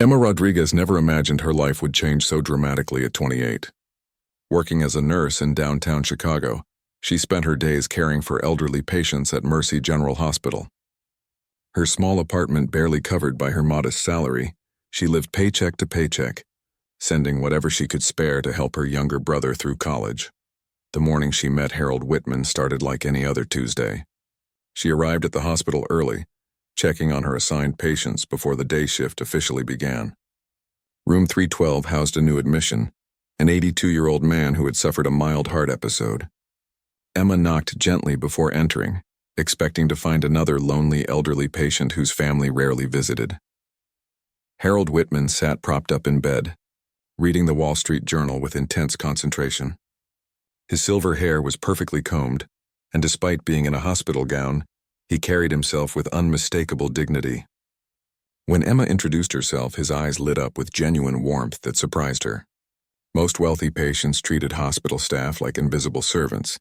Emma Rodriguez never imagined her life would change so dramatically at 28. Working as a nurse in downtown Chicago, she spent her days caring for elderly patients at Mercy General Hospital. Her small apartment barely covered by her modest salary, she lived paycheck to paycheck, sending whatever she could spare to help her younger brother through college. The morning she met Harold Whitman started like any other Tuesday. She arrived at the hospital early, checking on her assigned patients before the day shift officially began. Room 312 housed a new admission, an 82-year-old man who had suffered a mild heart episode. Emma knocked gently before entering, expecting to find another lonely elderly patient whose family rarely visited. Harold Whitman sat propped up in bed, reading the Wall Street Journal with intense concentration. His silver hair was perfectly combed, and despite being in a hospital gown, he carried himself with unmistakable dignity. When Emma introduced herself, his eyes lit up with genuine warmth that surprised her. Most wealthy patients treated hospital staff like invisible servants,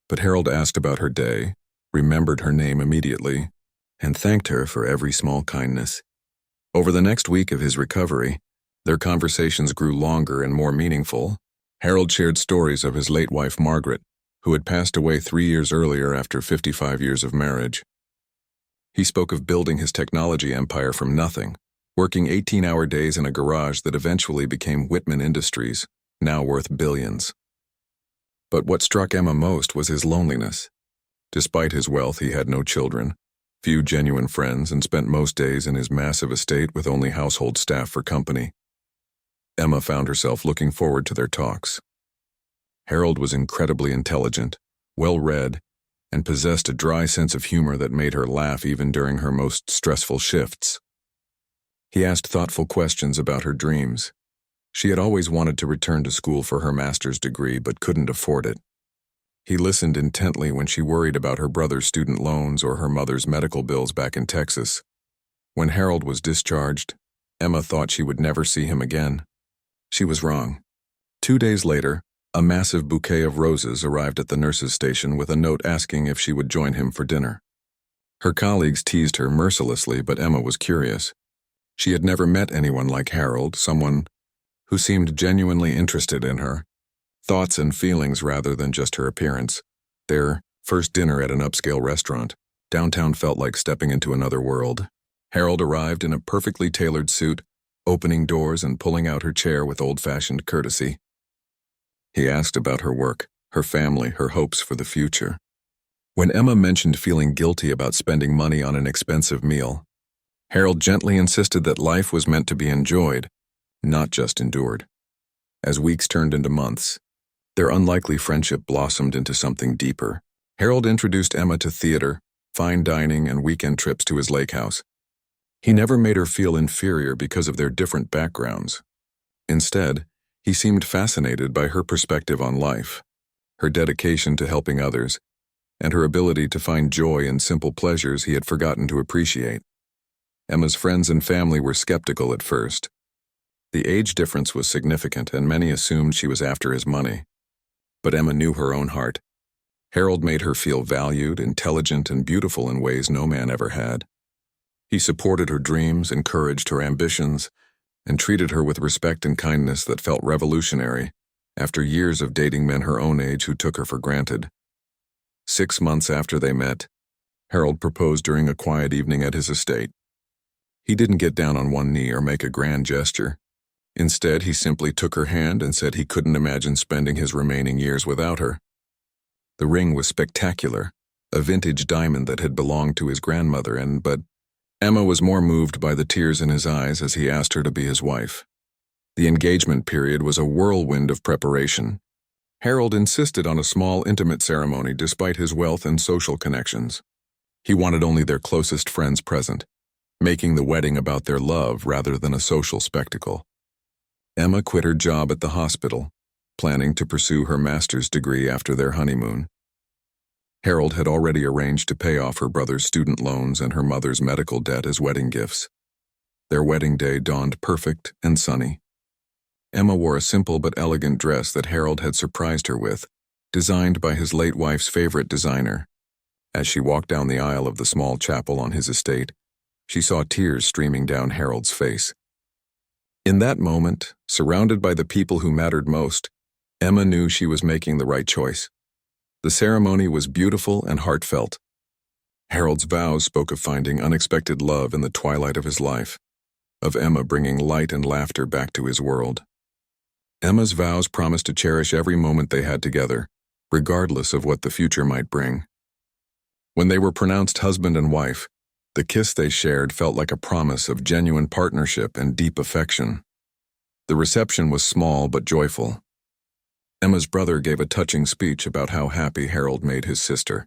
but Harold asked about her day, remembered her name immediately, and thanked her for every small kindness. Over the next week of his recovery, their conversations grew longer and more meaningful. Harold shared stories of his late wife Margaret, who had passed away 3 years earlier after 55 years of marriage. He spoke of building his technology empire from nothing, working 18-hour days in a garage that eventually became Whitman Industries, now worth billions. But what struck Emma most was his loneliness. Despite his wealth, he had no children, few genuine friends, and spent most days in his massive estate with only household staff for company. Emma found herself looking forward to their talks. Harold was incredibly intelligent, well-read, and possessed a dry sense of humor that made her laugh even during her most stressful shifts. He asked thoughtful questions about her dreams. She had always wanted to return to school for her master's degree but couldn't afford it. He listened intently when she worried about her brother's student loans or her mother's medical bills back in Texas. When Harold was discharged, Emma thought she would never see him again. She was wrong. 2 days later, a massive bouquet of roses arrived at the nurse's station with a note asking if she would join him for dinner. Her colleagues teased her mercilessly, but Emma was curious. She had never met anyone like Harold, someone who seemed genuinely interested in her, thoughts and feelings rather than just her appearance. Their first dinner at an upscale restaurant, downtown felt like stepping into another world. Harold arrived in a perfectly tailored suit, opening doors and pulling out her chair with old-fashioned courtesy. He asked about her work, her family, her hopes for the future. When Emma mentioned feeling guilty about spending money on an expensive meal, Harold gently insisted that life was meant to be enjoyed, not just endured. As weeks turned into months, their unlikely friendship blossomed into something deeper. Harold introduced Emma to theater, fine dining, and weekend trips to his lake house. He never made her feel inferior because of their different backgrounds. Instead, he seemed fascinated by her perspective on life, her dedication to helping others, and her ability to find joy in simple pleasures he had forgotten to appreciate. Emma's friends and family were skeptical at first. The age difference was significant, and many assumed she was after his money. But Emma knew her own heart. Harold made her feel valued, intelligent, and beautiful in ways no man ever had. He supported her dreams, encouraged her ambitions, and treated her with respect and kindness that felt revolutionary after years of dating men her own age who took her for granted. 6 months after they met, Harold proposed during a quiet evening at his estate. He didn't get down on one knee or make a grand gesture. Instead, he simply took her hand and said he couldn't imagine spending his remaining years without her. The ring was spectacular, a vintage diamond that had belonged to his grandmother, but Emma was more moved by the tears in his eyes as he asked her to be his wife. The engagement period was a whirlwind of preparation. Harold insisted on a small, intimate ceremony despite his wealth and social connections. He wanted only their closest friends present, making the wedding about their love rather than a social spectacle. Emma quit her job at the hospital, planning to pursue her master's degree after their honeymoon. Harold had already arranged to pay off her brother's student loans and her mother's medical debt as wedding gifts. Their wedding day dawned perfect and sunny. Emma wore a simple but elegant dress that Harold had surprised her with, designed by his late wife's favorite designer. As she walked down the aisle of the small chapel on his estate, she saw tears streaming down Harold's face. In that moment, surrounded by the people who mattered most, Emma knew she was making the right choice. The ceremony was beautiful and heartfelt. Harold's vows spoke of finding unexpected love in the twilight of his life, of Emma bringing light and laughter back to his world. Emma's vows promised to cherish every moment they had together, regardless of what the future might bring. When they were pronounced husband and wife, the kiss they shared felt like a promise of genuine partnership and deep affection. The reception was small but joyful. Emma's brother gave a touching speech about how happy Harold made his sister.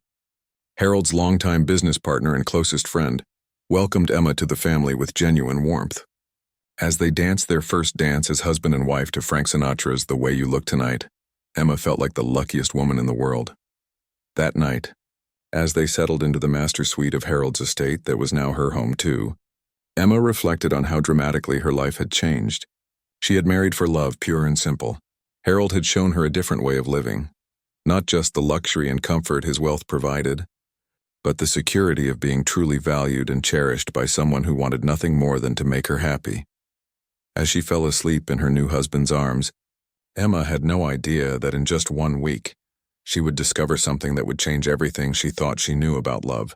Harold's longtime business partner and closest friend welcomed Emma to the family with genuine warmth. As they danced their first dance as husband and wife to Frank Sinatra's The Way You Look Tonight, Emma felt like the luckiest woman in the world. That night, as they settled into the master suite of Harold's estate that was now her home too, Emma reflected on how dramatically her life had changed. She had married for love, pure and simple. Harold had shown her a different way of living, not just the luxury and comfort his wealth provided, but the security of being truly valued and cherished by someone who wanted nothing more than to make her happy. As she fell asleep in her new husband's arms, Emma had no idea that in just 1 week, she would discover something that would change everything she thought she knew about love,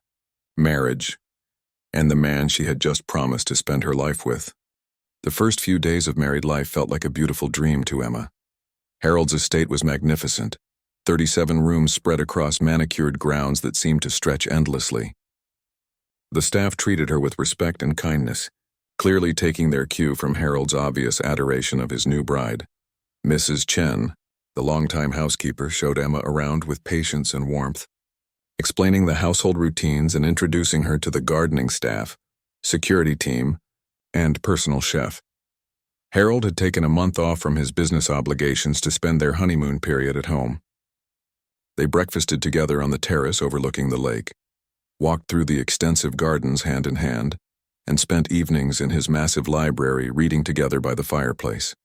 marriage, and the man she had just promised to spend her life with. The first few days of married life felt like a beautiful dream to Emma. Harold's estate was magnificent, 37 rooms spread across manicured grounds that seemed to stretch endlessly. The staff treated her with respect and kindness, clearly taking their cue from Harold's obvious adoration of his new bride. Mrs. Chen, the longtime housekeeper, showed Emma around with patience and warmth, explaining the household routines and introducing her to the gardening staff, security team, and personal chef. Harold had taken a month off from his business obligations to spend their honeymoon period at home. They breakfasted together on the terrace overlooking the lake, walked through the extensive gardens hand in hand, and spent evenings in his massive library reading together by the fireplace.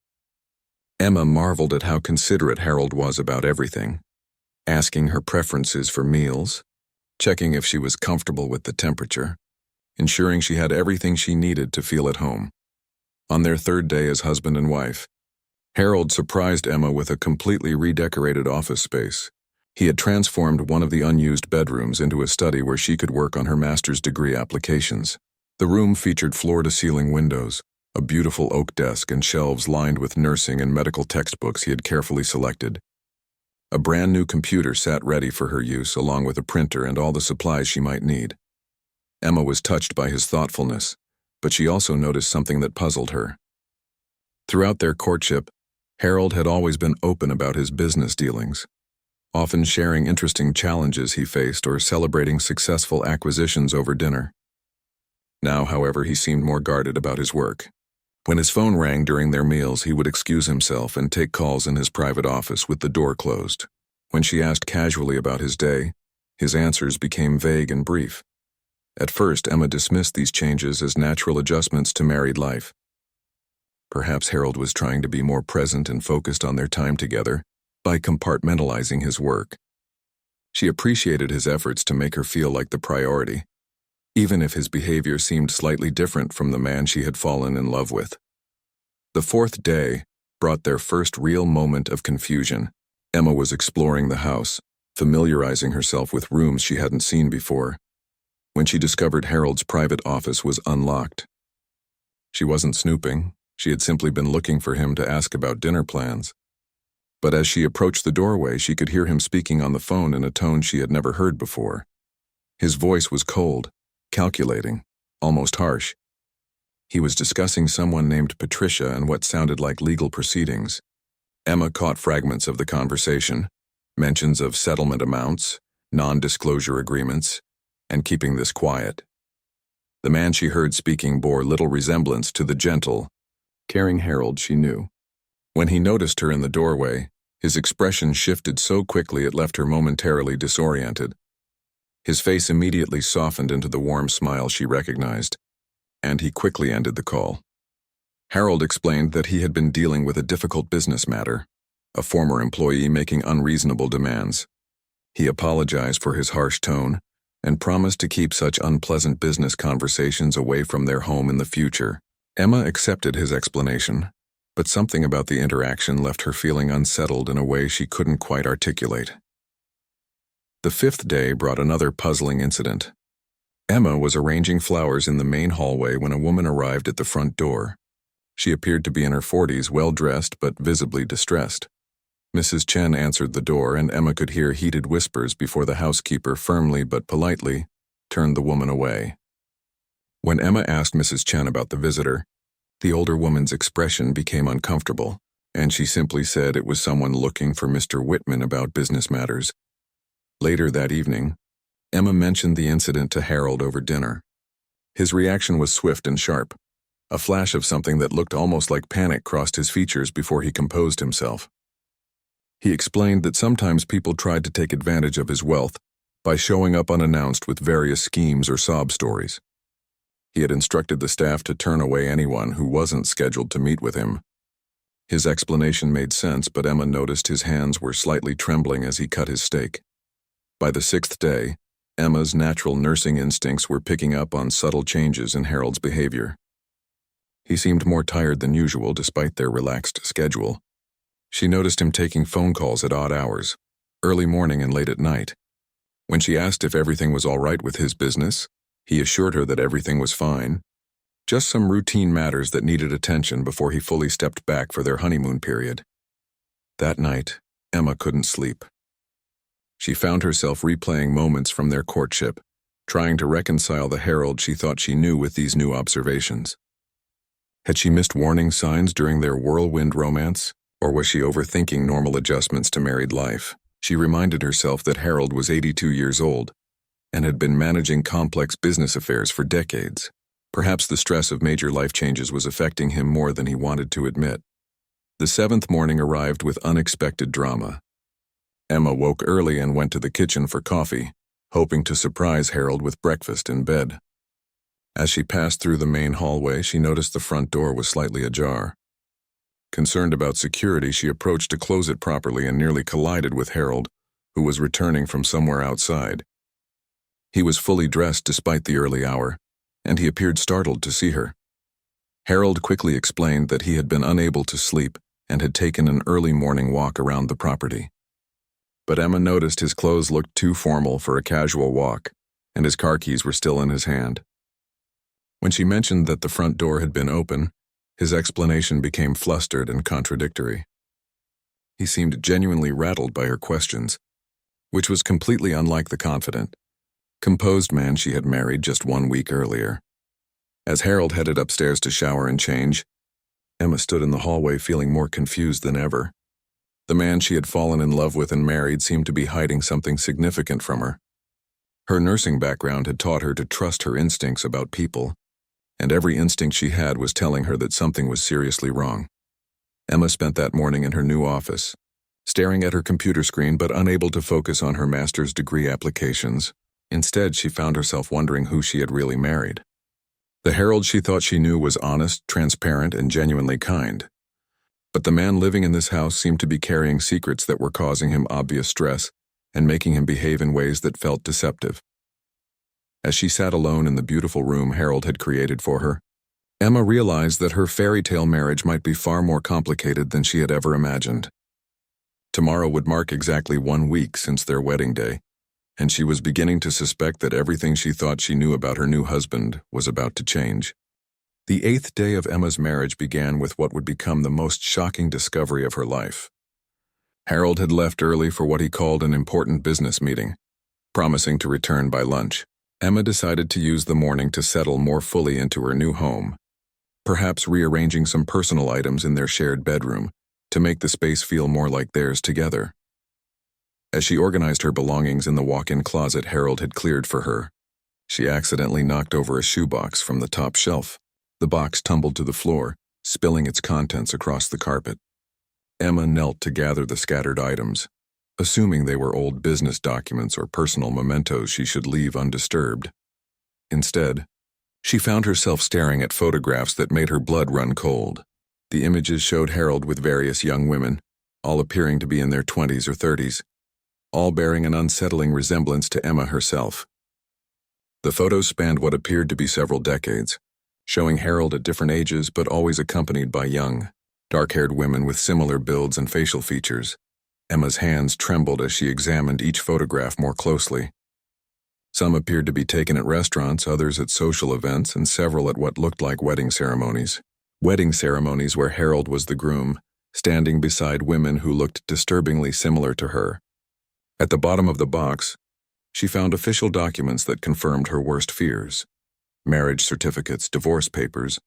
Emma marveled at how considerate Harold was about everything, asking her preferences for meals, checking if she was comfortable with the temperature, ensuring she had everything she needed to feel at home. On their third day as husband and wife, Harold surprised Emma with a completely redecorated office space. He had transformed one of the unused bedrooms into a study where she could work on her master's degree applications. The room featured floor-to-ceiling windows, a beautiful oak desk, and shelves lined with nursing and medical textbooks he had carefully selected. A brand new computer sat ready for her use, along with a printer and all the supplies she might need. Emma was touched by his thoughtfulness, but she also noticed something that puzzled her. Throughout their courtship, Harold had always been open about his business dealings, often sharing interesting challenges he faced or celebrating successful acquisitions over dinner. Now, however, he seemed more guarded about his work. When his phone rang during their meals, he would excuse himself and take calls in his private office with the door closed. When she asked casually about his day, his answers became vague and brief. At first, Emma dismissed these changes as natural adjustments to married life. Perhaps Harold was trying to be more present and focused on their time together by compartmentalizing his work. She appreciated his efforts to make her feel like the priority, even if his behavior seemed slightly different from the man she had fallen in love with. The fourth day brought their first real moment of confusion. Emma was exploring the house, familiarizing herself with rooms she hadn't seen before, when she discovered Harold's private office was unlocked. She wasn't snooping, she had simply been looking for him to ask about dinner plans. But as she approached the doorway, she could hear him speaking on the phone in a tone she had never heard before. His voice was cold, calculating, almost harsh. He was discussing someone named Patricia and what sounded like legal proceedings. Emma caught fragments of the conversation, mentions of settlement amounts, non-disclosure agreements, and keeping this quiet. The man she heard speaking bore little resemblance to the gentle, caring Harold she knew. When he noticed her in the doorway, his expression shifted so quickly it left her momentarily disoriented. His face immediately softened into the warm smile she recognized, and he quickly ended the call. Harold explained that he had been dealing with a difficult business matter, a former employee making unreasonable demands. He apologized for his harsh tone and promised to keep such unpleasant business conversations away from their home in the future. Emma accepted his explanation, but something about the interaction left her feeling unsettled in a way she couldn't quite articulate. The fifth day brought another puzzling incident. Emma was arranging flowers in the main hallway when a woman arrived at the front door. She appeared to be in her 40s, well-dressed but visibly distressed. Mrs. Chen answered the door, and Emma could hear heated whispers before the housekeeper firmly but politely turned the woman away. When Emma asked Mrs. Chen about the visitor, the older woman's expression became uncomfortable, and she simply said it was someone looking for Mr. Whitman about business matters. Later that evening, Emma mentioned the incident to Harold over dinner. His reaction was swift and sharp. A flash of something that looked almost like panic crossed his features before he composed himself. He explained that sometimes people tried to take advantage of his wealth by showing up unannounced with various schemes or sob stories. He had instructed the staff to turn away anyone who wasn't scheduled to meet with him. His explanation made sense, but Emma noticed his hands were slightly trembling as he cut his steak. By the sixth day, Emma's natural nursing instincts were picking up on subtle changes in Harold's behavior. He seemed more tired than usual despite their relaxed schedule. She noticed him taking phone calls at odd hours, early morning and late at night. When she asked if everything was all right with his business, he assured her that everything was fine, just some routine matters that needed attention before he fully stepped back for their honeymoon period. That night, Emma couldn't sleep. She found herself replaying moments from their courtship, trying to reconcile the Harold she thought she knew with these new observations. Had she missed warning signs during their whirlwind romance, or was she overthinking normal adjustments to married life? She reminded herself that Harold was 82 years old and had been managing complex business affairs for decades. Perhaps the stress of major life changes was affecting him more than he wanted to admit. The seventh morning arrived with unexpected drama. Emma woke early and went to the kitchen for coffee, hoping to surprise Harold with breakfast in bed. As she passed through the main hallway, she noticed the front door was slightly ajar. Concerned about security, she approached to close it properly and nearly collided with Harold, who was returning from somewhere outside. He was fully dressed despite the early hour, and he appeared startled to see her. Harold quickly explained that he had been unable to sleep and had taken an early morning walk around the property. But Emma noticed his clothes looked too formal for a casual walk, and his car keys were still in his hand. When she mentioned that the front door had been open, his explanation became flustered and contradictory. He seemed genuinely rattled by her questions, which was completely unlike the confident, composed man she had married just 1 week earlier. As Harold headed upstairs to shower and change, Emma stood in the hallway feeling more confused than ever. The man she had fallen in love with and married seemed to be hiding something significant from her. Her nursing background had taught her to trust her instincts about people, and every instinct she had was telling her that something was seriously wrong. Emma spent that morning in her new office, staring at her computer screen but unable to focus on her master's degree applications. Instead, she found herself wondering who she had really married. The Harold she thought she knew was honest, transparent, and genuinely kind. But the man living in this house seemed to be carrying secrets that were causing him obvious stress and making him behave in ways that felt deceptive. As she sat alone in the beautiful room Harold had created for her, Emma realized that her fairy tale marriage might be far more complicated than she had ever imagined. Tomorrow would mark exactly 1 week since their wedding day, and she was beginning to suspect that everything she thought she knew about her new husband was about to change. The 8th day of Emma's marriage began with what would become the most shocking discovery of her life. Harold had left early for what he called an important business meeting, promising to return by lunch. Emma decided to use the morning to settle more fully into her new home, perhaps rearranging some personal items in their shared bedroom to make the space feel more like theirs together. As she organized her belongings in the walk-in closet Harold had cleared for her, she accidentally knocked over a shoebox from the top shelf. The box tumbled to the floor, spilling its contents across the carpet. Emma knelt to gather the scattered items, assuming they were old business documents or personal mementos she should leave undisturbed. Instead, she found herself staring at photographs that made her blood run cold. The images showed Harold with various young women, all appearing to be in their 20s or 30s, all bearing an unsettling resemblance to Emma herself. The photos spanned what appeared to be several decades, showing Harold at different ages but always accompanied by young, dark-haired women with similar builds and facial features. Emma's hands trembled as she examined each photograph more closely. Some appeared to be taken at restaurants, others at social events, and several at what looked like wedding ceremonies. Wedding ceremonies where Harold was the groom, standing beside women who looked disturbingly similar to her. At the bottom of the box, she found official documents that confirmed her worst fears: marriage certificates, divorce papers,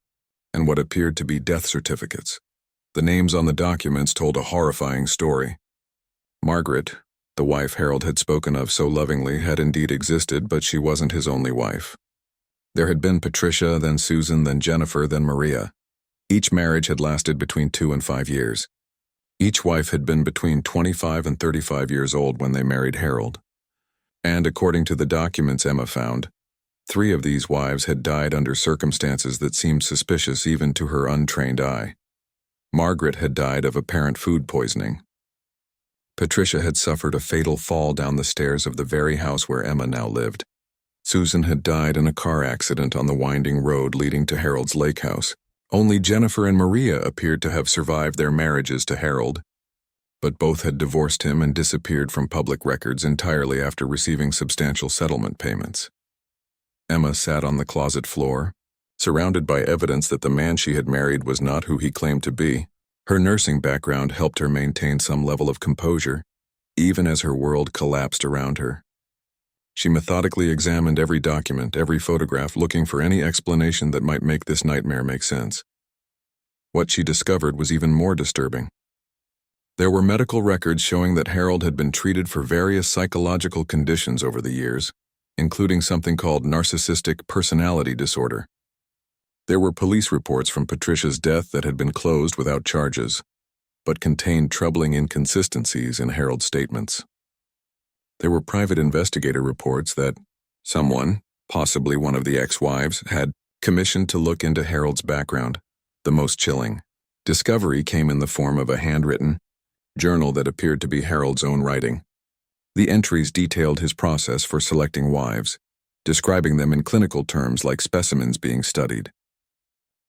and what appeared to be death certificates. The names on the documents told a horrifying story. Margaret, the wife Harold had spoken of so lovingly, had indeed existed, but she wasn't his only wife. There had been Patricia, then Susan, then Jennifer, then Maria. Each marriage had lasted between 2 and 5 years. Each wife had been between 25 and 35 years old when they married Harold. And according to the documents Emma found, 3 of these wives had died under circumstances that seemed suspicious even to her untrained eye. Margaret had died of apparent food poisoning. Patricia had suffered a fatal fall down the stairs of the very house where Emma now lived. Susan had died in a car accident on the winding road leading to Harold's lake house. Only Jennifer and Maria appeared to have survived their marriages to Harold, but both had divorced him and disappeared from public records entirely after receiving substantial settlement payments. Emma sat on the closet floor, surrounded by evidence that the man she had married was not who he claimed to be. Her nursing background helped her maintain some level of composure, even as her world collapsed around her. She methodically examined every document, every photograph, looking for any explanation that might make this nightmare make sense. What she discovered was even more disturbing. There were medical records showing that Harold had been treated for various psychological conditions over the years, including something called narcissistic personality disorder. There were police reports from Patricia's death that had been closed without charges, but contained troubling inconsistencies in Harold's statements. There were private investigator reports that someone, possibly one of the ex-wives, had commissioned to look into Harold's background. The most chilling discovery came in the form of a handwritten journal that appeared to be Harold's own writing. The entries detailed his process for selecting wives, describing them in clinical terms like specimens being studied.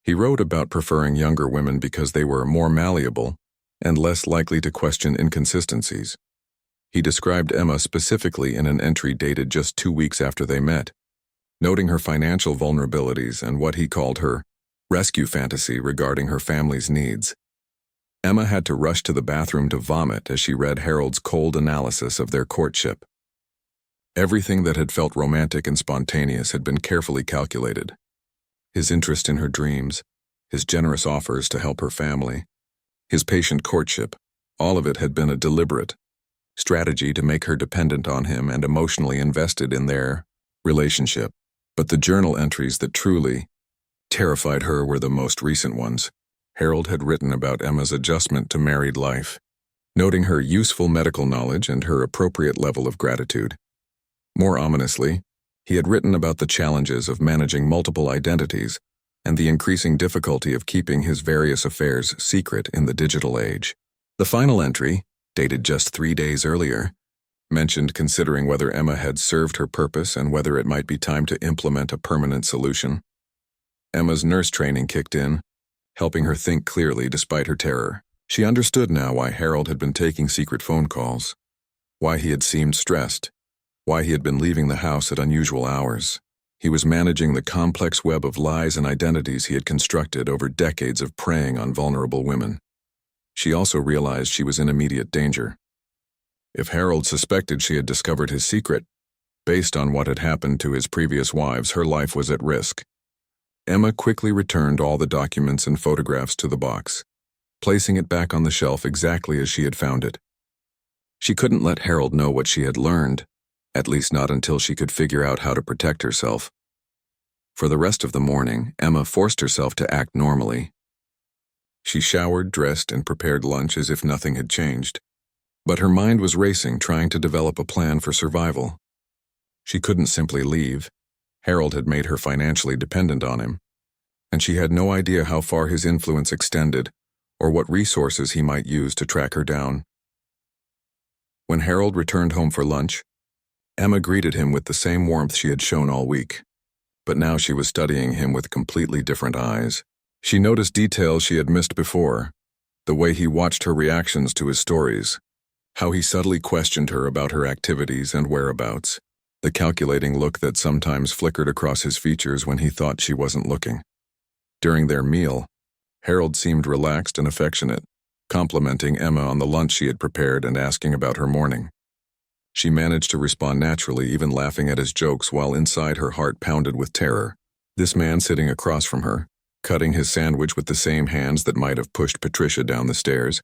He wrote about preferring younger women because they were more malleable and less likely to question inconsistencies. He described Emma specifically in an entry dated just 2 weeks after they met, noting her financial vulnerabilities and what he called her rescue fantasy regarding her family's needs. Emma had to rush to the bathroom to vomit as she read Harold's cold analysis of their courtship. Everything that had felt romantic and spontaneous had been carefully calculated. His interest in her dreams, his generous offers to help her family, his patient courtship, all of it had been a deliberate strategy to make her dependent on him and emotionally invested in their relationship. But the journal entries that truly terrified her were the most recent ones. Harold had written about Emma's adjustment to married life, noting her useful medical knowledge and her appropriate level of gratitude. More ominously, he had written about the challenges of managing multiple identities and the increasing difficulty of keeping his various affairs secret in the digital age. The final entry, dated just 3 days earlier, mentioned considering whether Emma had served her purpose and whether it might be time to implement a permanent solution. Emma's nurse training kicked in, helping her think clearly despite her terror. She understood now why Harold had been taking secret phone calls, why he had seemed stressed, why he had been leaving the house at unusual hours. He was managing the complex web of lies and identities he had constructed over decades of preying on vulnerable women. She also realized she was in immediate danger. If Harold suspected she had discovered his secret, based on what had happened to his previous wives, her life was at risk. Emma quickly returned all the documents and photographs to the box, placing it back on the shelf exactly as she had found it. She couldn't let Harold know what she had learned, at least not until she could figure out how to protect herself. For the rest of the morning, Emma forced herself to act normally. She showered, dressed, and prepared lunch as if nothing had changed. But her mind was racing, trying to develop a plan for survival. She couldn't simply leave. Harold had made her financially dependent on him, and she had no idea how far his influence extended or what resources he might use to track her down. When Harold returned home for lunch, Emma greeted him with the same warmth she had shown all week. but now she was studying him with completely different eyes. She noticed details she had missed before, the way he watched her reactions to his stories, how he subtly questioned her about her activities and whereabouts, the calculating look that sometimes flickered across his features when he thought she wasn't looking. During their meal, Harold seemed relaxed and affectionate, complimenting Emma on the lunch she had prepared and asking about her morning. She managed to respond naturally, even laughing at his jokes while inside her heart pounded with terror. This man sitting across from her, cutting his sandwich with the same hands that might have pushed Patricia down the stairs,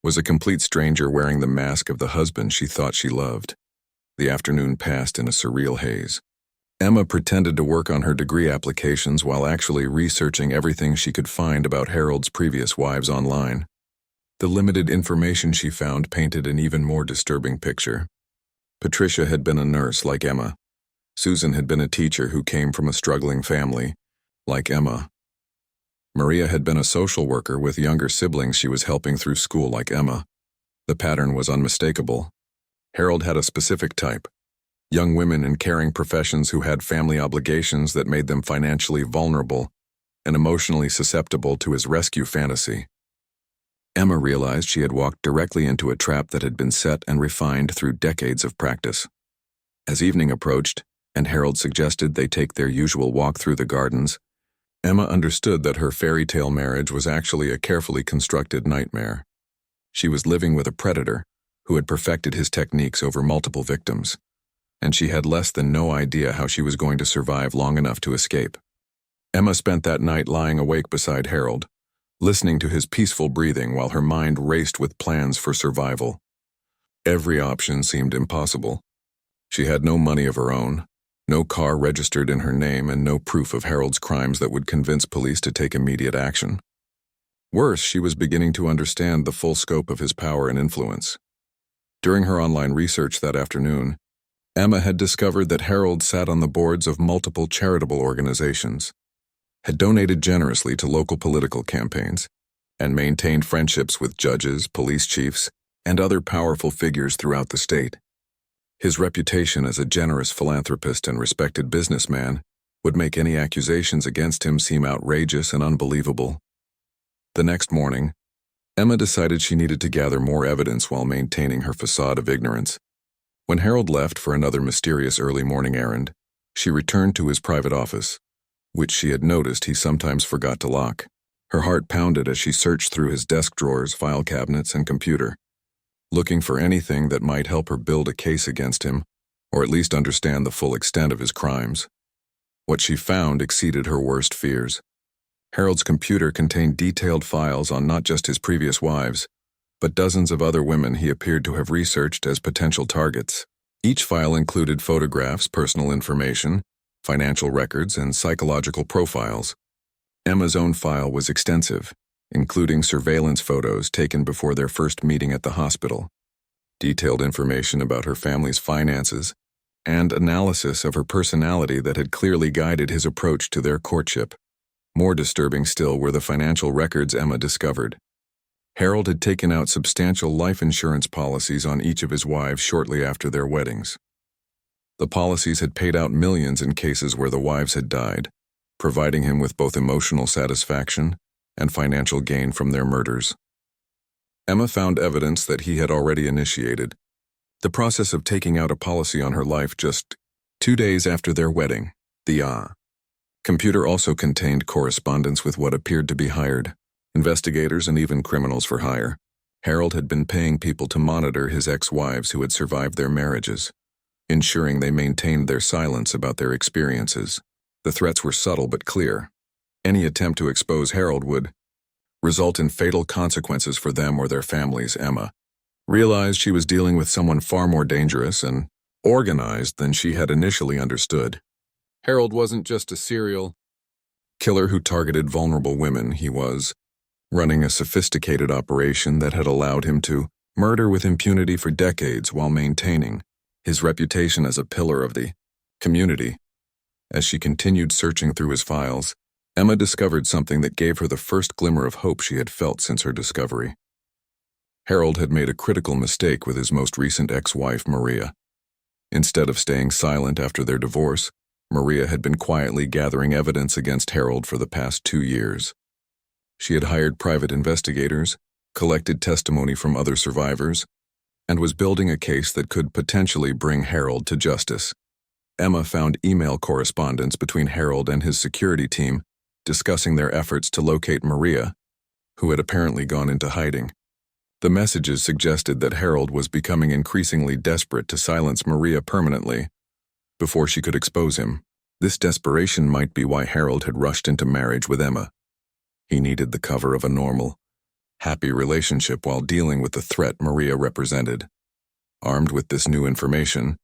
was a complete stranger wearing the mask of the husband she thought she loved. The afternoon passed in a surreal haze. Emma pretended to work on her degree applications while actually researching everything she could find about Harold's previous wives online. The limited information she found painted an even more disturbing picture. Patricia had been a nurse like Emma. Susan had been a teacher who came from a struggling family, like Emma. Maria had been a social worker with younger siblings she was helping through school like Emma. The pattern was unmistakable. Harold had a specific type: young women in caring professions who had family obligations that made them financially vulnerable and emotionally susceptible to his rescue fantasy. Emma realized she had walked directly into a trap that had been set and refined through decades of practice. As evening approached, and Harold suggested they take their usual walk through the gardens, Emma understood that her fairy tale marriage was actually a carefully constructed nightmare. She was living with a predator who had perfected his techniques over multiple victims, and she had less than no idea how she was going to survive long enough to escape. Emma spent that night lying awake beside Harold, listening to his peaceful breathing while her mind raced with plans for survival. Every option seemed impossible. She had no money of her own, no car registered in her name, and no proof of Harold's crimes that would convince police to take immediate action. Worse, she was beginning to understand the full scope of his power and influence. During her online research that afternoon, Emma had discovered that Harold sat on the boards of multiple charitable organizations, had donated generously to local political campaigns, and maintained friendships with judges, police chiefs, and other powerful figures throughout the state. His reputation as a generous philanthropist and respected businessman would make any accusations against him seem outrageous and unbelievable. The next morning, Emma decided she needed to gather more evidence while maintaining her facade of ignorance. When Harold left for another mysterious early morning errand, she returned to his private office, which she had noticed he sometimes forgot to lock. Her heart pounded as she searched through his desk drawers, file cabinets, and computer, looking for anything that might help her build a case against him, or at least understand the full extent of his crimes. What she found exceeded her worst fears. Harold's computer contained detailed files on not just his previous wives, but dozens of other women he appeared to have researched as potential targets. Each file included photographs, personal information, financial records, and psychological profiles. Emma's own file was extensive, including surveillance photos taken before their first meeting at the hospital, detailed information about her family's finances, and analysis of her personality that had clearly guided his approach to their courtship. More disturbing still were the financial records Emma discovered. Harold had taken out substantial life insurance policies on each of his wives shortly after their weddings. The policies had paid out millions in cases where the wives had died, providing him with both emotional satisfaction and financial gain from their murders. Emma found evidence that he had already initiated the process of taking out a policy on her life just 2 days after their wedding. The computer also contained correspondence with what appeared to be hired investigators and even criminals for hire. Harold had been paying people to monitor his ex-wives who had survived their marriages, ensuring they maintained their silence about their experiences. The threats were subtle but clear. Any attempt to expose Harold would result in fatal consequences for them or their families. Emma realized she was dealing with someone far more dangerous and organized than she had initially understood. Harold wasn't just a serial killer who targeted vulnerable women. He was running a sophisticated operation that had allowed him to murder with impunity for decades while maintaining his reputation as a pillar of the community. As she continued searching through his files, Emma discovered something that gave her the first glimmer of hope she had felt since her discovery. Harold had made a critical mistake with his most recent ex-wife, Maria. Instead of staying silent after their divorce, Maria had been quietly gathering evidence against Harold for the past 2 years. She had hired private investigators, collected testimony from other survivors, and was building a case that could potentially bring Harold to justice. Emma found email correspondence between Harold and his security team discussing their efforts to locate Maria, who had apparently gone into hiding. The messages suggested that Harold was becoming increasingly desperate to silence Maria permanently before she could expose him. This desperation might be why Harold had rushed into marriage with Emma. He needed the cover of a normal, happy relationship while dealing with the threat Maria represented. Armed with this new information,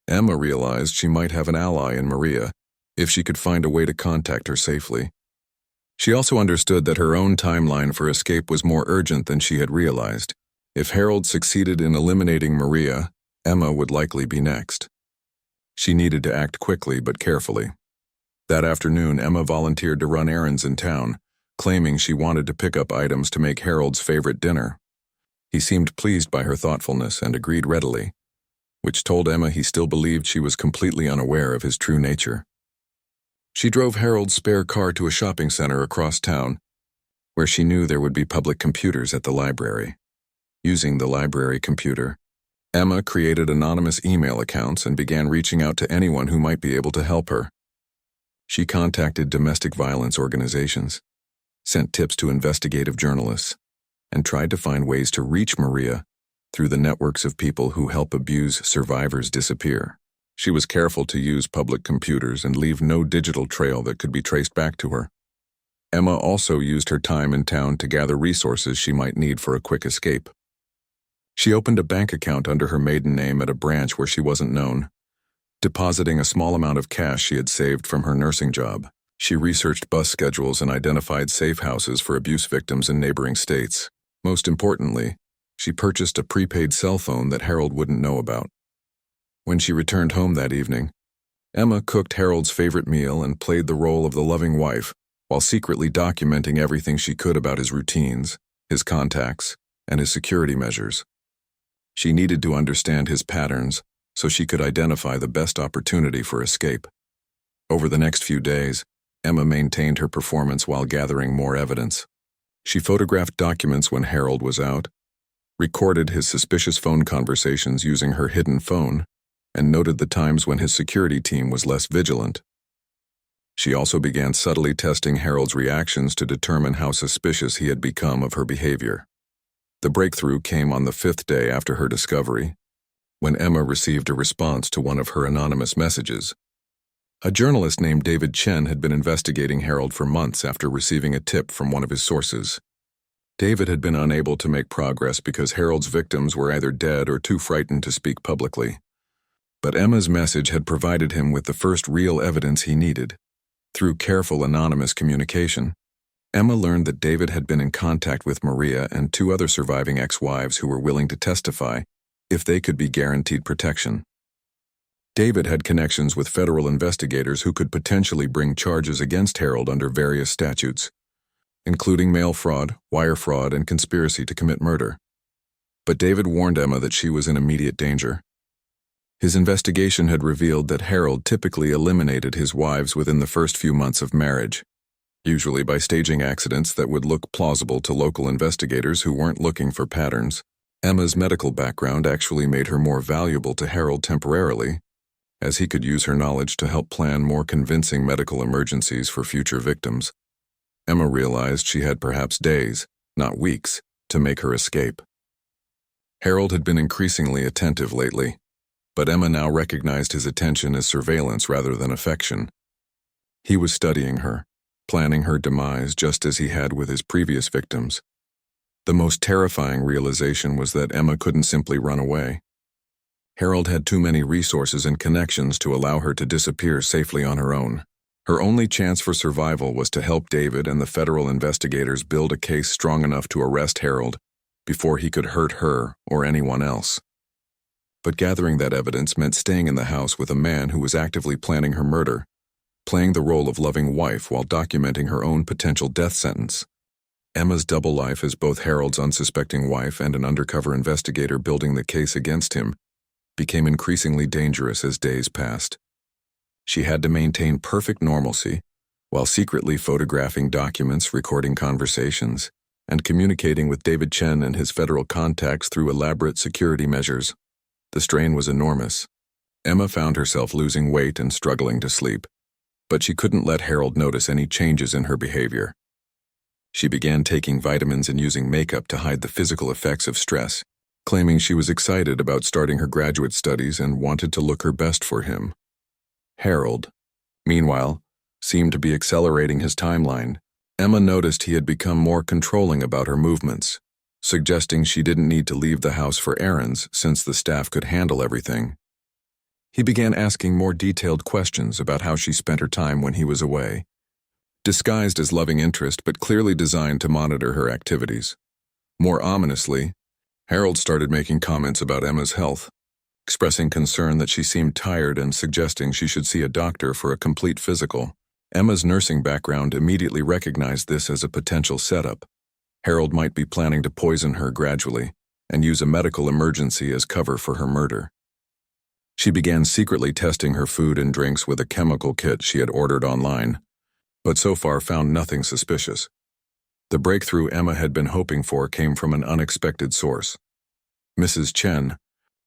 Emma realized she might have an ally in Maria if she could find a way to contact her safely. She also understood that her own timeline for escape was more urgent than she had realized. If Harold succeeded in eliminating Maria, Emma would likely be next. She needed to act quickly but carefully. That afternoon, Emma volunteered to run errands in town, claiming she wanted to pick up items to make Harold's favorite dinner. He seemed pleased by her thoughtfulness and agreed readily, which told Emma he still believed she was completely unaware of his true nature. She drove Harold's spare car to a shopping center across town, where she knew there would be public computers at the library. Using the library computer, Emma created anonymous email accounts and began reaching out to anyone who might be able to help her. She contacted domestic violence organizations, sent tips to investigative journalists, and tried to find ways to reach Maria through the networks of people who help abused survivors disappear. She was careful to use public computers and leave no digital trail that could be traced back to her. Emma also used her time in town to gather resources she might need for a quick escape. She opened a bank account under her maiden name at a branch where she wasn't known, depositing a small amount of cash she had saved from her nursing job. She researched bus schedules and identified safe houses for abuse victims in neighboring states. Most importantly, she purchased a prepaid cell phone that Harold wouldn't know about. When she returned home that evening, Emma cooked Harold's favorite meal and played the role of the loving wife while secretly documenting everything she could about his routines, his contacts, and his security measures. She needed to understand his patterns so she could identify the best opportunity for escape. Over the next few days, Emma maintained her performance while gathering more evidence. She photographed documents when Harold was out, recorded his suspicious phone conversations using her hidden phone, and noted the times when his security team was less vigilant. She also began subtly testing Harold's reactions to determine how suspicious he had become of her behavior. The breakthrough came on the 5th day after her discovery, when Emma received a response to one of her anonymous messages. A journalist named David Chen had been investigating Harold for months after receiving a tip from one of his sources. David had been unable to make progress because Harold's victims were either dead or too frightened to speak publicly. But Emma's message had provided him with the first real evidence he needed. Through careful anonymous communication, Emma learned that David had been in contact with Maria and 2 other surviving ex-wives who were willing to testify if they could be guaranteed protection. David had connections with federal investigators who could potentially bring charges against Harold under various statutes, including mail fraud, wire fraud, and conspiracy to commit murder. But David warned Emma that she was in immediate danger. His investigation had revealed that Harold typically eliminated his wives within the first few months of marriage, usually by staging accidents that would look plausible to local investigators who weren't looking for patterns. Emma's medical background actually made her more valuable to Harold temporarily, as he could use her knowledge to help plan more convincing medical emergencies for future victims. Emma realized she had perhaps days, not weeks, to make her escape. Harold had been increasingly attentive lately, but Emma now recognized his attention as surveillance rather than affection. He was studying her, planning her demise just as he had with his previous victims. The most terrifying realization was that Emma couldn't simply run away. Harold had too many resources and connections to allow her to disappear safely on her own. Her only chance for survival was to help David and the federal investigators build a case strong enough to arrest Harold before he could hurt her or anyone else. But gathering that evidence meant staying in the house with a man who was actively planning her murder, playing the role of loving wife while documenting her own potential death sentence. Emma's double life as both Harold's unsuspecting wife and an undercover investigator building the case against him became increasingly dangerous as days passed. She had to maintain perfect normalcy while secretly photographing documents, recording conversations, and communicating with David Chen and his federal contacts through elaborate security measures. The strain was enormous. Emma found herself losing weight and struggling to sleep, but she couldn't let Harold notice any changes in her behavior. She began taking vitamins and using makeup to hide the physical effects of stress, claiming she was excited about starting her graduate studies and wanted to look her best for him. Harold, meanwhile, seemed to be accelerating his timeline. Emma noticed he had become more controlling about her movements, suggesting she didn't need to leave the house for errands since the staff could handle everything. He began asking more detailed questions about how she spent her time when he was away, disguised as loving interest but clearly designed to monitor her activities. More ominously, Harold started making comments about Emma's health, expressing concern that she seemed tired and suggesting she should see a doctor for a complete physical. Emma's nursing background immediately recognized this as a potential setup. Harold might be planning to poison her gradually and use a medical emergency as cover for her murder. She began secretly testing her food and drinks with a chemical kit she had ordered online, but so far found nothing suspicious. The breakthrough Emma had been hoping for came from an unexpected source. Mrs. Chen,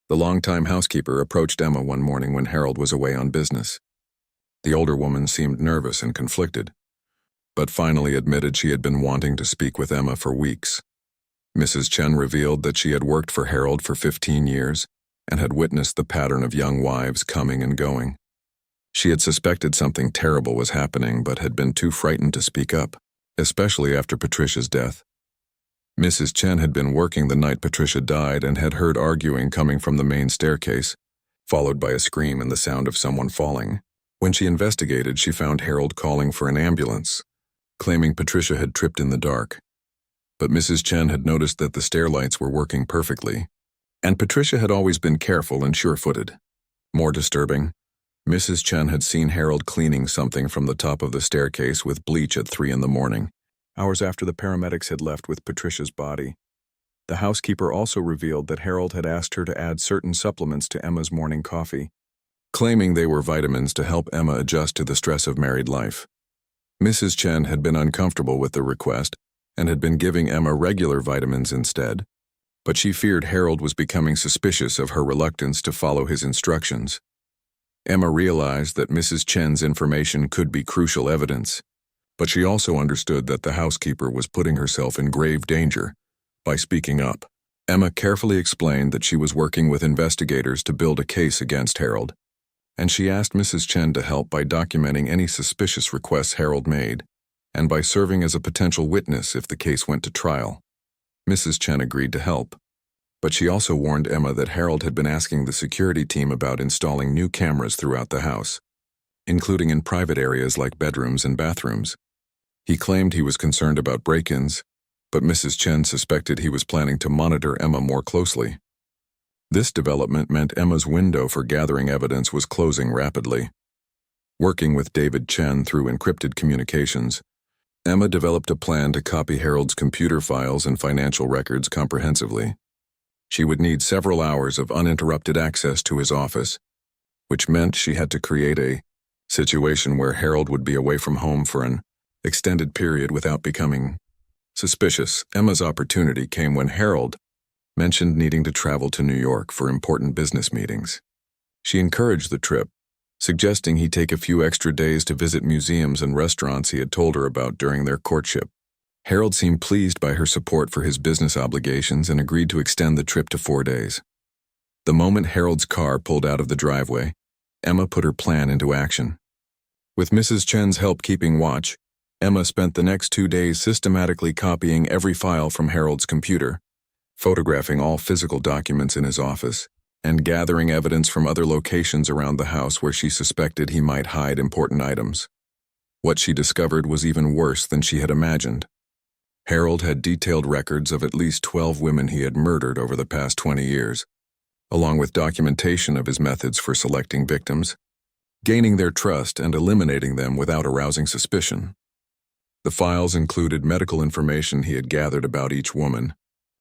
the longtime housekeeper, approached Emma one morning when Harold was away on business. The older woman seemed nervous and conflicted, but finally admitted she had been wanting to speak with Emma for weeks. Mrs. Chen revealed that she had worked for Harold for 15 years and had witnessed the pattern of young wives coming and going. She had suspected something terrible was happening but had been too frightened to speak up, especially after Patricia's death. Mrs. Chen had been working the night Patricia died and had heard arguing coming from the main staircase, followed by a scream and the sound of someone falling. When she investigated, she found Harold calling for an ambulance, claiming Patricia had tripped in the dark. But Mrs. Chen had noticed that the stair lights were working perfectly, and Patricia had always been careful and sure-footed. More disturbing, Mrs. Chen had seen Harold cleaning something from the top of the staircase with bleach at 3 a.m, hours after the paramedics had left with Patricia's body. The housekeeper also revealed that Harold had asked her to add certain supplements to Emma's morning coffee, claiming they were vitamins to help Emma adjust to the stress of married life. Mrs. Chen had been uncomfortable with the request and had been giving Emma regular vitamins instead, but she feared Harold was becoming suspicious of her reluctance to follow his instructions. Emma realized that Mrs. Chen's information could be crucial evidence, but she also understood that the housekeeper was putting herself in grave danger by speaking up. Emma carefully explained that she was working with investigators to build a case against Harold, and she asked Mrs. Chen to help by documenting any suspicious requests Harold made, and by serving as a potential witness if the case went to trial. Mrs. Chen agreed to help, but she also warned Emma that Harold had been asking the security team about installing new cameras throughout the house, including in private areas like bedrooms and bathrooms. He claimed he was concerned about break-ins, but Mrs. Chen suspected he was planning to monitor Emma more closely. This development meant Emma's window for gathering evidence was closing rapidly. Working with David Chen through encrypted communications, Emma developed a plan to copy Harold's computer files and financial records comprehensively. She would need several hours of uninterrupted access to his office, which meant she had to create a situation where Harold would be away from home for an extended period without becoming suspicious. Emma's opportunity came when Harold mentioned needing to travel to New York for important business meetings. She encouraged the trip, suggesting he take a few extra days to visit museums and restaurants he had told her about during their courtship. Harold seemed pleased by her support for his business obligations and agreed to extend the trip to 4 days. The moment Harold's car pulled out of the driveway, Emma put her plan into action. With Mrs. Chen's help keeping watch, Emma spent the next 2 days systematically copying every file from Harold's computer, photographing all physical documents in his office, and gathering evidence from other locations around the house where she suspected he might hide important items. What she discovered was even worse than she had imagined. Harold had detailed records of at least 12 women he had murdered over the past 20 years, along with documentation of his methods for selecting victims, gaining their trust and eliminating them without arousing suspicion. The files included medical information he had gathered about each woman,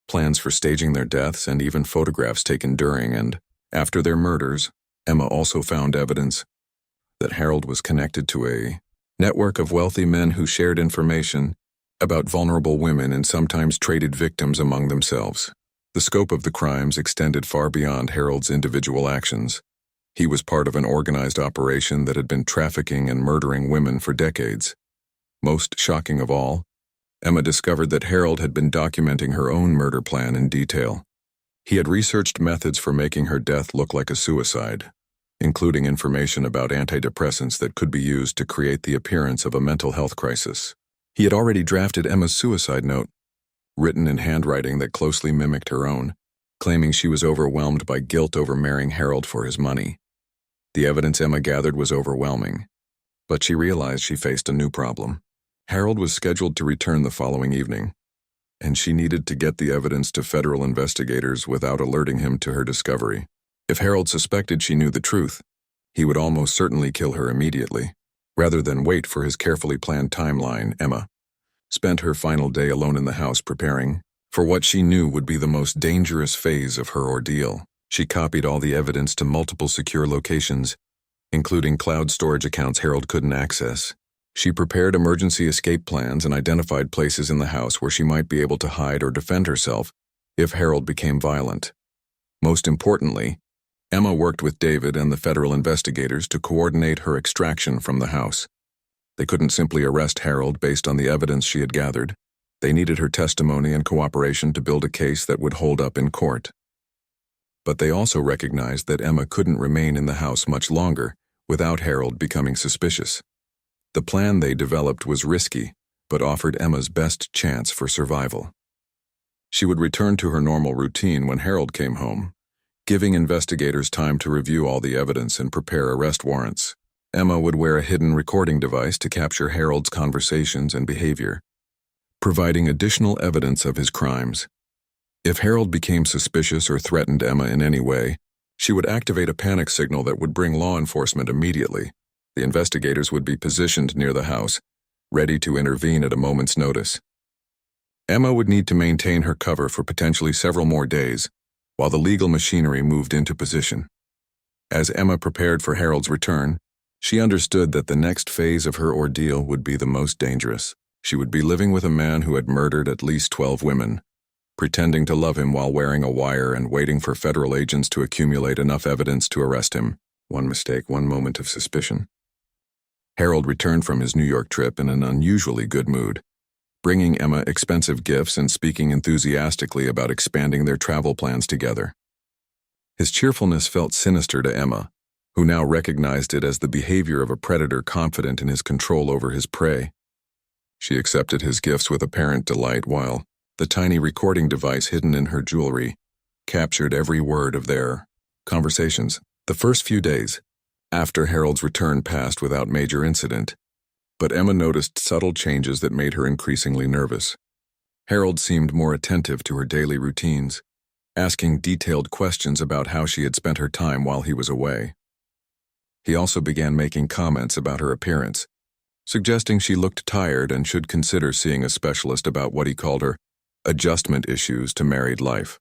plans for staging their deaths, and even photographs taken during and after their murders. Emma also found evidence that Harold was connected to a network of wealthy men who shared information about vulnerable women and sometimes traded victims among themselves. The scope of the crimes extended far beyond Harold's individual actions. He was part of an organized operation that had been trafficking and murdering women for decades. Most shocking of all, Emma discovered that Harold had been documenting her own murder plan in detail. He had researched methods for making her death look like a suicide, including information about antidepressants that could be used to create the appearance of a mental health crisis. He had already drafted Emma's suicide note, written in handwriting that closely mimicked her own, claiming she was overwhelmed by guilt over marrying Harold for his money. The evidence Emma gathered was overwhelming, but she realized she faced a new problem. Harold was scheduled to return the following evening, and she needed to get the evidence to federal investigators without alerting him to her discovery. If Harold suspected she knew the truth, he would almost certainly kill her immediately. Rather than wait for his carefully planned timeline, Emma spent her final day alone in the house preparing for what she knew would be the most dangerous phase of her ordeal. She copied all the evidence to multiple secure locations, including cloud storage accounts Harold couldn't access. She prepared emergency escape plans and identified places in the house where she might be able to hide or defend herself if Harold became violent. Most importantly, Emma worked with David and the federal investigators to coordinate her extraction from the house. They couldn't simply arrest Harold based on the evidence she had gathered. They needed her testimony and cooperation to build a case that would hold up in court. But they also recognized that Emma couldn't remain in the house much longer without Harold becoming suspicious. The plan they developed was risky, but offered Emma's best chance for survival. She would return to her normal routine when Harold came home, giving investigators time to review all the evidence and prepare arrest warrants. Emma would wear a hidden recording device to capture Harold's conversations and behavior, providing additional evidence of his crimes. If Harold became suspicious or threatened Emma in any way, she would activate a panic signal that would bring law enforcement immediately. The investigators would be positioned near the house, ready to intervene at a moment's notice. Emma would need to maintain her cover for potentially several more days, while the legal machinery moved into position. As Emma prepared for Harold's return, she understood that the next phase of her ordeal would be the most dangerous. She would be living with a man who had murdered at least 12 women, pretending to love him while wearing a wire and waiting for federal agents to accumulate enough evidence to arrest him. One mistake, one moment of suspicion. Harold returned from his New York trip in an unusually good mood, bringing Emma expensive gifts and speaking enthusiastically about expanding their travel plans together. His cheerfulness felt sinister to Emma, who now recognized it as the behavior of a predator confident in his control over his prey. She accepted his gifts with apparent delight while the tiny recording device hidden in her jewelry captured every word of their conversations. The first few days after Harold's return passed without major incident, but Emma noticed subtle changes that made her increasingly nervous. Harold seemed more attentive to her daily routines, asking detailed questions about how she had spent her time while he was away. He also began making comments about her appearance, suggesting she looked tired and should consider seeing a specialist about what he called her adjustment issues to married life.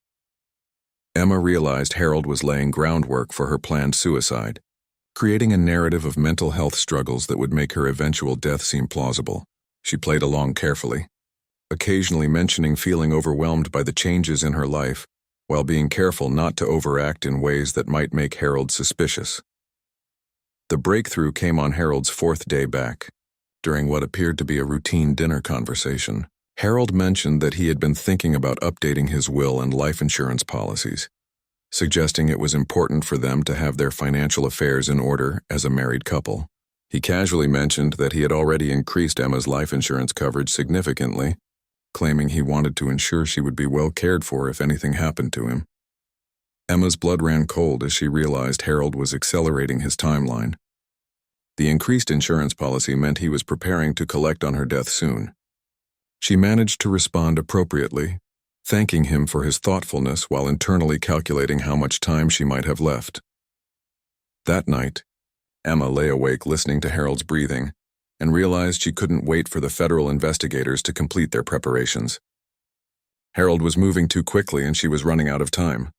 Emma realized Harold was laying groundwork for her planned suicide, creating a narrative of mental health struggles that would make her eventual death seem plausible. She played along carefully, occasionally mentioning feeling overwhelmed by the changes in her life, while being careful not to overact in ways that might make Harold suspicious. The breakthrough came on Harold's fourth day back. During what appeared to be a routine dinner conversation, Harold mentioned that he had been thinking about updating his will and life insurance policies, suggesting it was important for them to have their financial affairs in order as a married couple. He casually mentioned that he had already increased Emma's life insurance coverage significantly, claiming he wanted to ensure she would be well cared for if anything happened to him. Emma's blood ran cold as she realized Harold was accelerating his timeline. The increased insurance policy meant he was preparing to collect on her death soon. She managed to respond appropriately, thanking him for his thoughtfulness while internally calculating how much time she might have left. That night, Emma lay awake listening to Harold's breathing and realized she couldn't wait for the federal investigators to complete their preparations. Harold was moving too quickly and she was running out of time.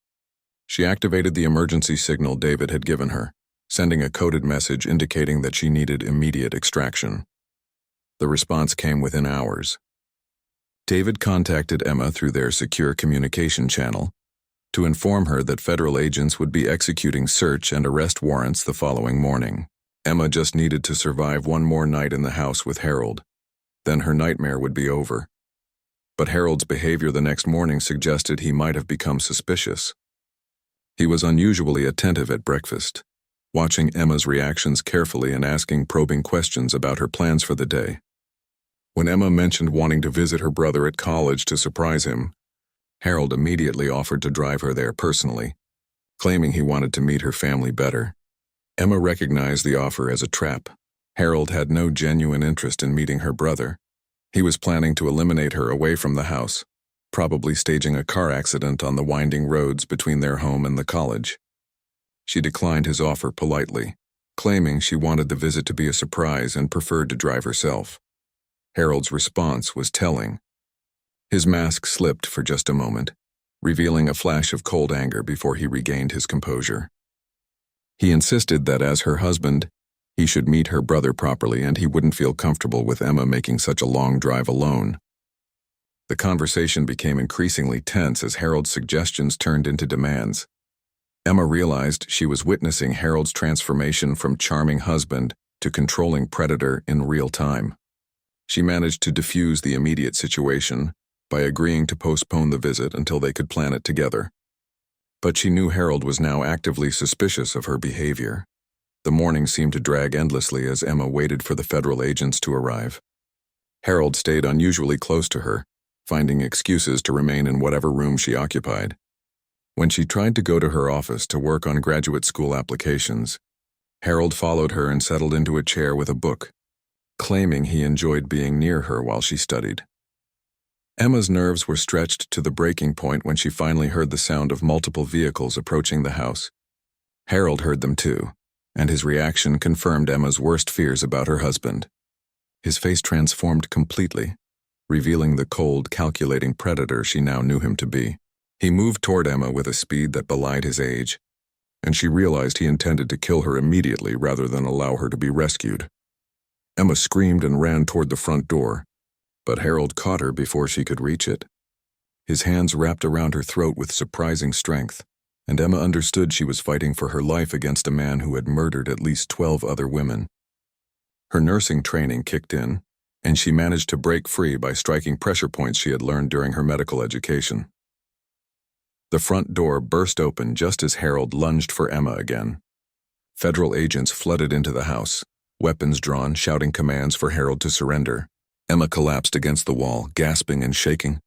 She activated the emergency signal David had given her, sending a coded message indicating that she needed immediate extraction. The response came within hours. David contacted Emma through their secure communication channel to inform her that federal agents would be executing search and arrest warrants the following morning. Emma just needed to survive one more night in the house with Harold. Then her nightmare would be over. But Harold's behavior the next morning suggested he might have become suspicious. He was unusually attentive at breakfast, watching Emma's reactions carefully and asking probing questions about her plans for the day. When Emma mentioned wanting to visit her brother at college to surprise him, Harold immediately offered to drive her there personally, claiming he wanted to meet her family better. Emma recognized the offer as a trap. Harold had no genuine interest in meeting her brother. He was planning to eliminate her away from the house, probably staging a car accident on the winding roads between their home and the college. She declined his offer politely, claiming she wanted the visit to be a surprise and preferred to drive herself. Harold's response was telling. His mask slipped for just a moment, revealing a flash of cold anger before he regained his composure. He insisted that as her husband, he should meet her brother properly and he wouldn't feel comfortable with Emma making such a long drive alone. The conversation became increasingly tense as Harold's suggestions turned into demands. Emma realized she was witnessing Harold's transformation from charming husband to controlling predator in real time. She managed to diffuse the immediate situation by agreeing to postpone the visit until they could plan it together. But she knew Harold was now actively suspicious of her behavior. The morning seemed to drag endlessly as Emma waited for the federal agents to arrive. Harold stayed unusually close to her, finding excuses to remain in whatever room she occupied. When she tried to go to her office to work on graduate school applications, Harold followed her and settled into a chair with a book, claiming he enjoyed being near her while she studied. Emma's nerves were stretched to the breaking point when she finally heard the sound of multiple vehicles approaching the house. Harold heard them too, and his reaction confirmed Emma's worst fears about her husband. His face transformed completely, revealing the cold, calculating predator she now knew him to be. He moved toward Emma with a speed that belied his age, and she realized he intended to kill her immediately rather than allow her to be rescued. Emma screamed and ran toward the front door, but Harold caught her before she could reach it. His hands wrapped around her throat with surprising strength, and Emma understood she was fighting for her life against a man who had murdered at least 12 other women. Her nursing training kicked in, and she managed to break free by striking pressure points she had learned during her medical education. The front door burst open just as Harold lunged for Emma again. Federal agents flooded into the house, weapons drawn, shouting commands for Harold to surrender. Emma collapsed against the wall, gasping and shaking,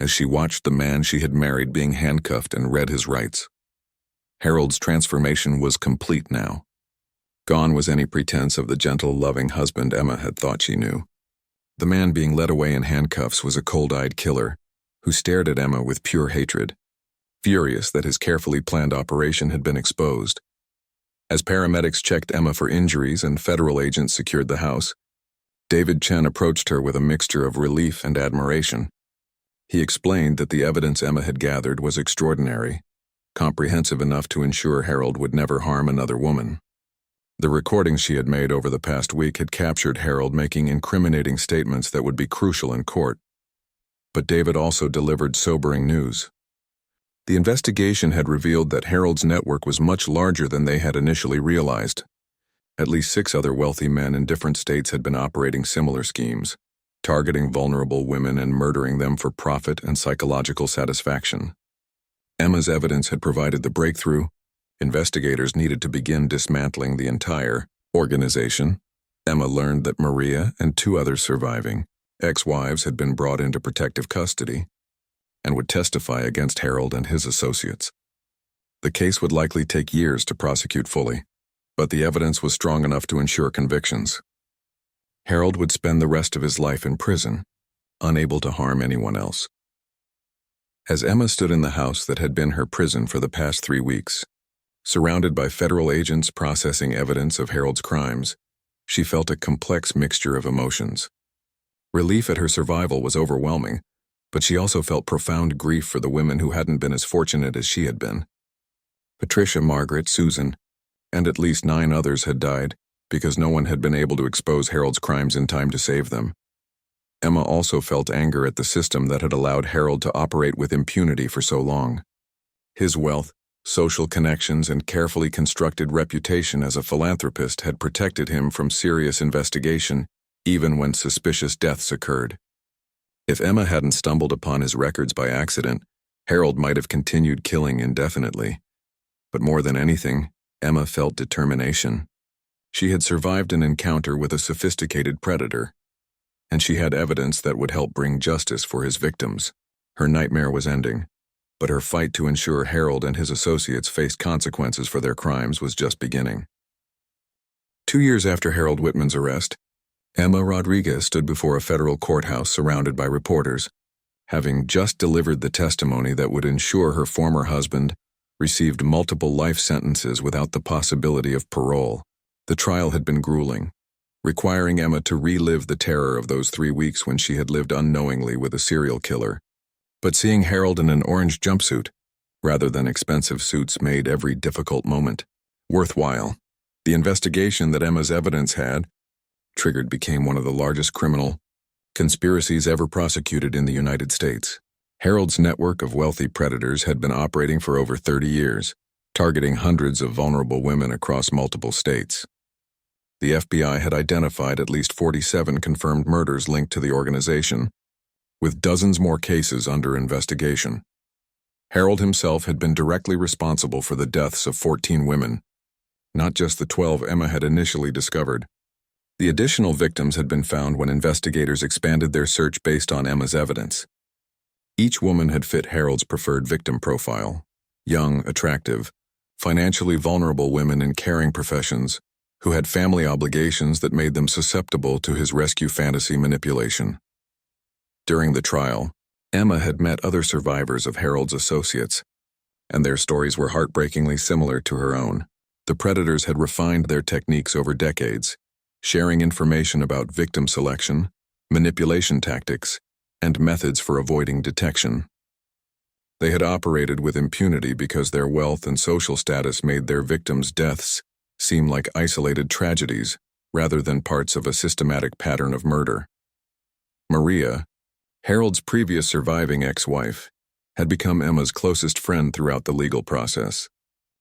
as she watched the man she had married being handcuffed and read his rights. Harold's transformation was complete now. Gone was any pretense of the gentle, loving husband Emma had thought she knew. The man being led away in handcuffs was a cold-eyed killer who stared at Emma with pure hatred, furious that his carefully planned operation had been exposed. As paramedics checked Emma for injuries and federal agents secured the house, David Chen approached her with a mixture of relief and admiration. He explained that the evidence Emma had gathered was extraordinary, comprehensive enough to ensure Harold would never harm another woman. The recordings she had made over the past week had captured Harold making incriminating statements that would be crucial in court. But David also delivered sobering news. The investigation had revealed that Harold's network was much larger than they had initially realized. At least 6 other wealthy men in different states had been operating similar schemes, targeting vulnerable women and murdering them for profit and psychological satisfaction. Emma's evidence had provided the breakthrough. Investigators needed to begin dismantling the entire organization. Emma learned that Maria and 2 other surviving ex-wives had been brought into protective custody and would testify against Harold and his associates. The case would likely take years to prosecute fully, but the evidence was strong enough to ensure convictions. Harold would spend the rest of his life in prison, unable to harm anyone else. As Emma stood in the house that had been her prison for the past 3 weeks, surrounded by federal agents processing evidence of Harold's crimes, she felt a complex mixture of emotions. Relief at her survival was overwhelming, but she also felt profound grief for the women who hadn't been as fortunate as she had been. Patricia, Margaret, Susan, and at least 9 others had died because no one had been able to expose Harold's crimes in time to save them. Emma also felt anger at the system that had allowed Harold to operate with impunity for so long. His wealth, social connections, and carefully constructed reputation as a philanthropist had protected him from serious investigation, even when suspicious deaths occurred. If Emma hadn't stumbled upon his records by accident, Harold might have continued killing indefinitely. But more than anything, Emma felt determination. She had survived an encounter with a sophisticated predator, and she had evidence that would help bring justice for his victims. Her nightmare was ending, but her fight to ensure Harold and his associates faced consequences for their crimes was just beginning. 2 years after Harold Whitman's arrest, Emma Rodriguez stood before a federal courthouse surrounded by reporters, having just delivered the testimony that would ensure her former husband received multiple life sentences without the possibility of parole. The trial had been grueling, requiring Emma to relive the terror of those 3 weeks when she had lived unknowingly with a serial killer. But seeing Harold in an orange jumpsuit, rather than expensive suits, made every difficult moment worthwhile. The investigation that Emma's evidence had triggered became one of the largest criminal conspiracies ever prosecuted in the United States. Harold's network of wealthy predators had been operating for over 30 years, targeting hundreds of vulnerable women across multiple states. The FBI had identified at least 47 confirmed murders linked to the organization, with dozens more cases under investigation. Harold himself had been directly responsible for the deaths of 14 women, not just the 12 Emma had initially discovered. The additional victims had been found when investigators expanded their search based on Emma's evidence. Each woman had fit Harold's preferred victim profile: young, attractive, financially vulnerable women in caring professions who had family obligations that made them susceptible to his rescue fantasy manipulation. During the trial, Emma had met other survivors of Harold's associates, and their stories were heartbreakingly similar to her own. The predators had refined their techniques over decades, sharing information about victim selection, manipulation tactics, and methods for avoiding detection. They had operated with impunity because their wealth and social status made their victims' deaths seem like isolated tragedies rather than parts of a systematic pattern of murder. Maria, Harold's previous surviving ex-wife, had become Emma's closest friend throughout the legal process.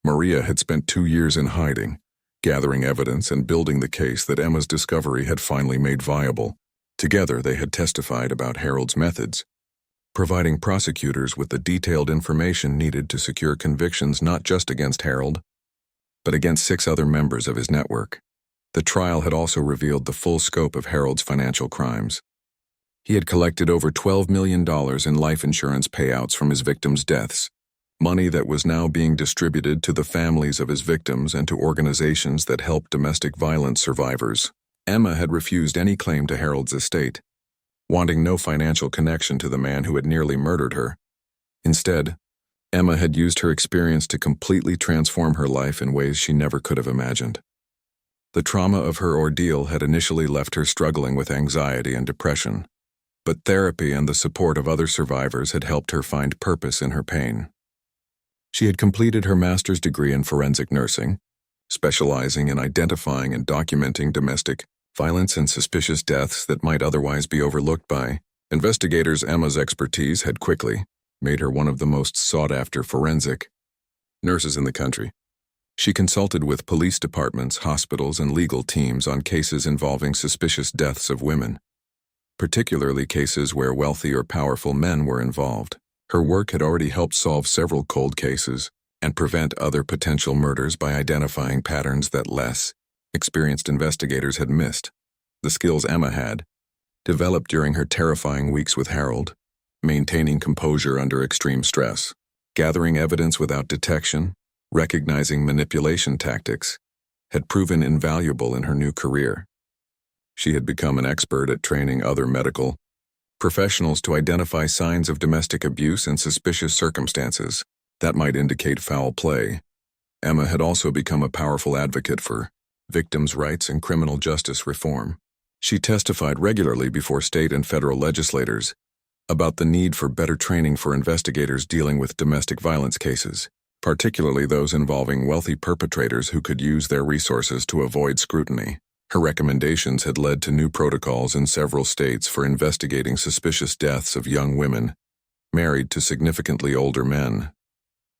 Maria had spent 2 years in hiding, gathering evidence and building the case that Emma's discovery had finally made viable. Together, they had testified about Harold's methods, providing prosecutors with the detailed information needed to secure convictions not just against Harold, but against 6 other members of his network. The trial had also revealed the full scope of Harold's financial crimes. He had collected over $12 million in life insurance payouts from his victims' deaths, money that was now being distributed to the families of his victims and to organizations that help domestic violence survivors. Emma had refused any claim to Harold's estate, wanting no financial connection to the man who had nearly murdered her. Instead, Emma had used her experience to completely transform her life in ways she never could have imagined. The trauma of her ordeal had initially left her struggling with anxiety and depression, but therapy and the support of other survivors had helped her find purpose in her pain. She had completed her master's degree in forensic nursing, specializing in identifying and documenting domestic violence and suspicious deaths that might otherwise be overlooked by investigators. Emma's expertise had quickly made her one of the most sought-after forensic nurses in the country. She consulted with police departments, hospitals, and legal teams on cases involving suspicious deaths of women, particularly cases where wealthy or powerful men were involved. Her work had already helped solve several cold cases and prevent other potential murders by identifying patterns that less experienced investigators had missed. The skills Emma had developed during her terrifying weeks with Harold, maintaining composure under extreme stress, gathering evidence without detection, recognizing manipulation tactics, had proven invaluable in her new career. She had become an expert at training other medical professionals to identify signs of domestic abuse and suspicious circumstances that might indicate foul play. Emma had also become a powerful advocate for victims' rights and criminal justice reform. She testified regularly before state and federal legislators about the need for better training for investigators dealing with domestic violence cases, particularly those involving wealthy perpetrators who could use their resources to avoid scrutiny. Her recommendations had led to new protocols in several states for investigating suspicious deaths of young women married to significantly older men.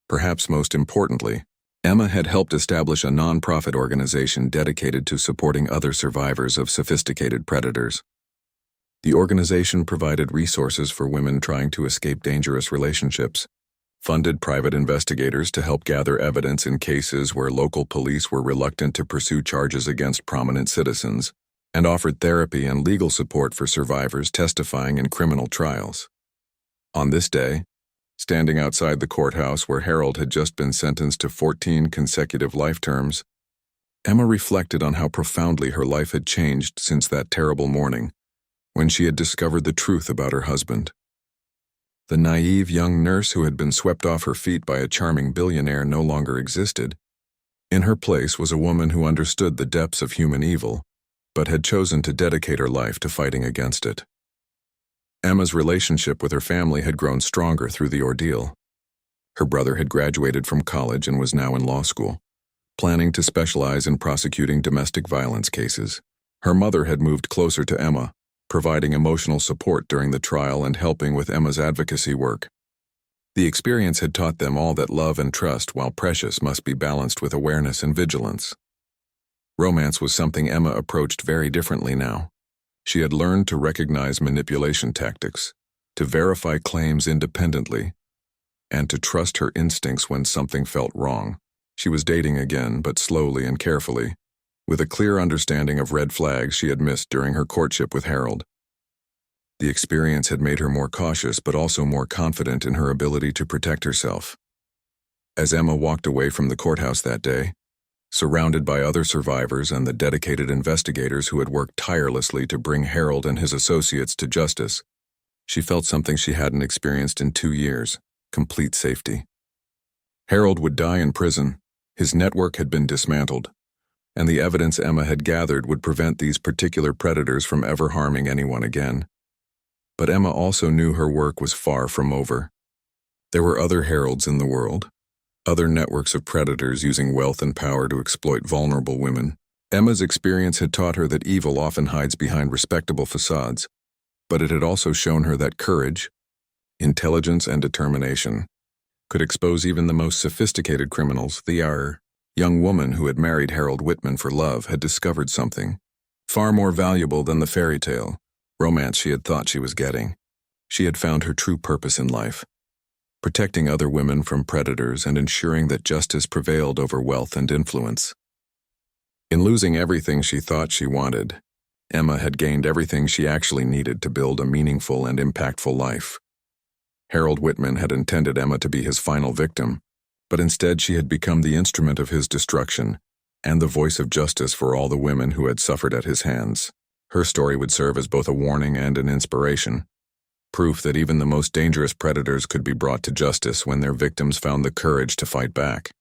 Perhaps most importantly, Emma had helped establish a non-profit organization dedicated to supporting other survivors of sophisticated predators. The organization provided resources for women trying to escape dangerous relationships, funded private investigators to help gather evidence in cases where local police were reluctant to pursue charges against prominent citizens, and offered therapy and legal support for survivors testifying in criminal trials. On this day, standing outside the courthouse where Harold had just been sentenced to 14 consecutive life terms, Emma reflected on how profoundly her life had changed since that terrible morning, when she had discovered the truth about her husband. The naive young nurse who had been swept off her feet by a charming billionaire no longer existed. In her place was a woman who understood the depths of human evil, but had chosen to dedicate her life to fighting against it. Emma's relationship with her family had grown stronger through the ordeal. Her brother had graduated from college and was now in law school, planning to specialize in prosecuting domestic violence cases. Her mother had moved closer to Emma, providing emotional support during the trial and helping with Emma's advocacy work. The experience had taught them all that love and trust, while precious, must be balanced with awareness and vigilance. Romance was something Emma approached very differently now. She had learned to recognize manipulation tactics, to verify claims independently, and to trust her instincts when something felt wrong. She was dating again, but slowly and carefully, with a clear understanding of red flags she had missed during her courtship with Harold. The experience had made her more cautious but also more confident in her ability to protect herself. As Emma walked away from the courthouse that day, surrounded by other survivors and the dedicated investigators who had worked tirelessly to bring Harold and his associates to justice, she felt something she hadn't experienced in 2 years: complete safety. Harold would die in prison, his network had been dismantled, and the evidence Emma had gathered would prevent these particular predators from ever harming anyone again. But Emma also knew her work was far from over. There were other Harolds in the world, other networks of predators using wealth and power to exploit vulnerable women. Emma's experience had taught her that evil often hides behind respectable facades, but it had also shown her that courage, intelligence, and determination could expose even the most sophisticated criminals. The young woman who had married Harold Whitman for love had discovered something far more valuable than the fairy tale romance she had thought she was getting. She had found her true purpose in life: protecting other women from predators and ensuring that justice prevailed over wealth and influence. In losing everything she thought she wanted, Emma had gained everything she actually needed to build a meaningful and impactful life. Harold Whitman had intended Emma to be his final victim, but instead she had become the instrument of his destruction and the voice of justice for all the women who had suffered at his hands. Her story would serve as both a warning and an inspiration, proof that even the most dangerous predators could be brought to justice when their victims found the courage to fight back.